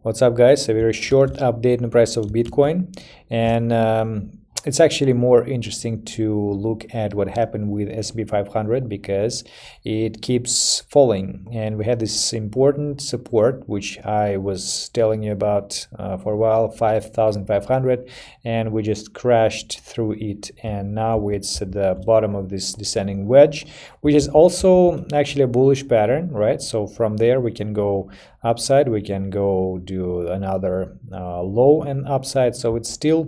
What's up, guys? A very short update on the price of Bitcoin, and it's actually more interesting to look at what happened with S&P 500 because it keeps falling, and we had this important support which I was telling you about for a while, 5,500, and we just crashed through it, and now it's at the bottom of this descending wedge, which is also actually a bullish pattern, right? So from there we can go upside, we can go do another low and upside, so it's still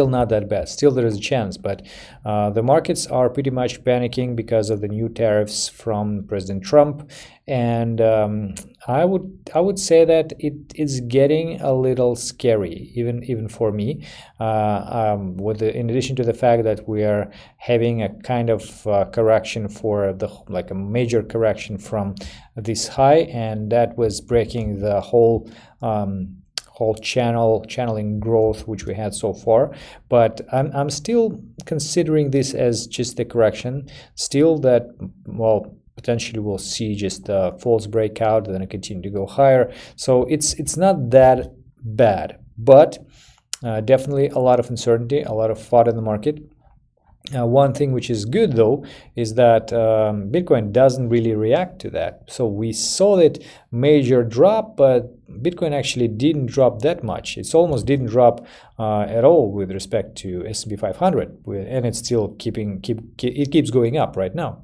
not that bad. Still there is a chance, but the markets are pretty much panicking because of the new tariffs from President Trump, and I would say that it is getting a little scary, even for me. In addition to the fact that we are having a kind of correction for like a major correction from this high, and that was breaking the whole channeling growth which we had so far, but I'm still considering this as just a correction. Still, that, well, potentially we'll see just a false breakout, then continue to go higher. So it's not that bad, but definitely a lot of uncertainty, a lot of FUD in the market. One thing which is good though is that Bitcoin doesn't really react to that. So we saw that major drop, but Bitcoin actually didn't drop that much. It's almost didn't drop at all with respect to S&P 500, and it's still it keeps going up right now.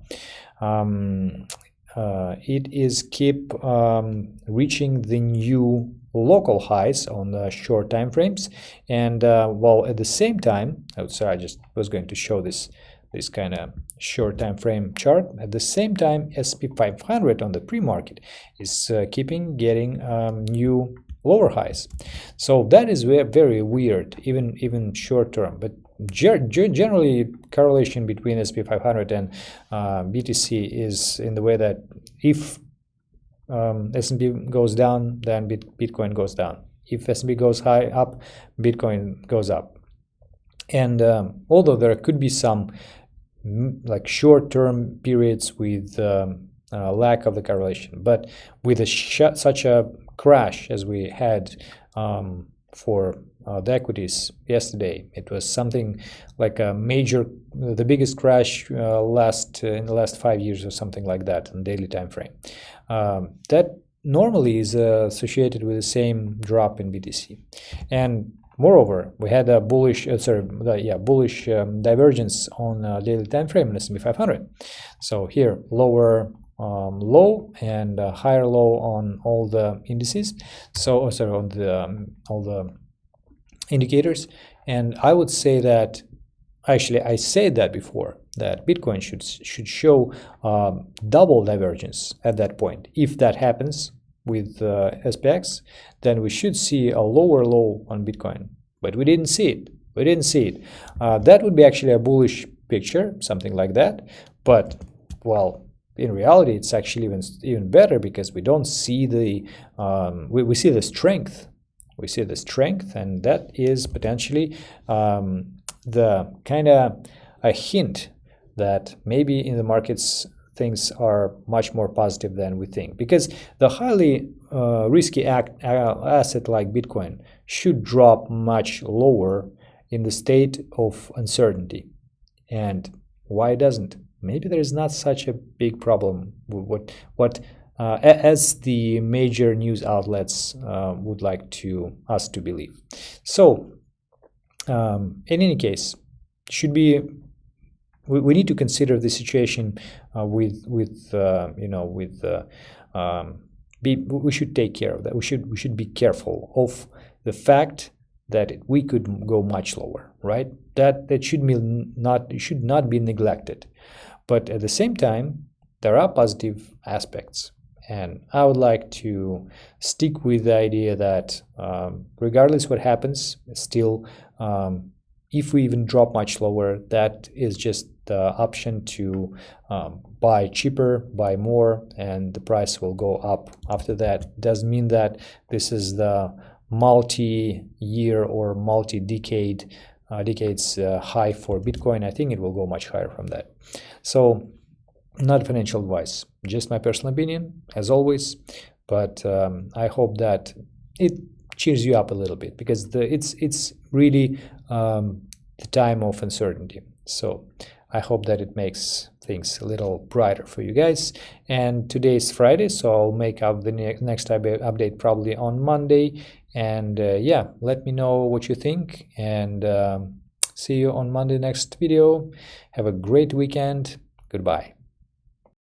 It is keep reaching the new local highs on the short time frames, and while at the same time, so I just was going to show this kind of short time frame chart. At the same time, S&P 500 on the pre-market is getting new lower highs. So that is very weird, even short term. But generally, correlation between S&P 500 and BTC is in the way that if S&P goes down, then Bitcoin goes down. If S&P goes high up, Bitcoin goes up. And although there could be some like short-term periods with lack of the correlation, but with such a crash as we had for the equities yesterday, it was something like the biggest crash in the last 5 years or something like that on daily time frame. That normally is associated with the same drop in BTC, and moreover, we had a bullish divergence on daily time frame in S&P 500. So here, lower low and higher low on all the indices. So on all the indicators, and I would say that actually I said that before, that Bitcoin should show double divergence at that point. If that happens with SPX, then we should see a lower low on Bitcoin, but we didn't see it. That would be actually a bullish picture, something like that. But well, in reality, it's actually even better because we don't see the we see the strength. We see the strength, and that is potentially the kind of a hint that maybe in the markets things are much more positive than we think, because the highly risky asset like Bitcoin should drop much lower in the state of uncertainty. And why doesn't? Maybe there is not such a big problem with what as the major news outlets would like us to believe. So in any case, we need to consider the situation we should take care of that. We should be careful of the fact that we could go much lower, right? That should not be neglected. But at the same time, there are positive aspects, and I would like to stick with the idea that regardless what happens, still, if we even drop much lower, that is just the option to buy cheaper, buy more, and the price will go up after that. Doesn't mean that this is the multi-year or multi-decades high for Bitcoin. I think it will go much higher from that. So not financial advice, just my personal opinion, as always. But I hope that it cheers you up a little bit, because it's really the time of uncertainty. So I hope that it makes things a little brighter for you guys. And today is Friday, so I'll make up the next update probably on Monday. And yeah, let me know what you think, and see you on Monday next video. Have a great weekend. Goodbye.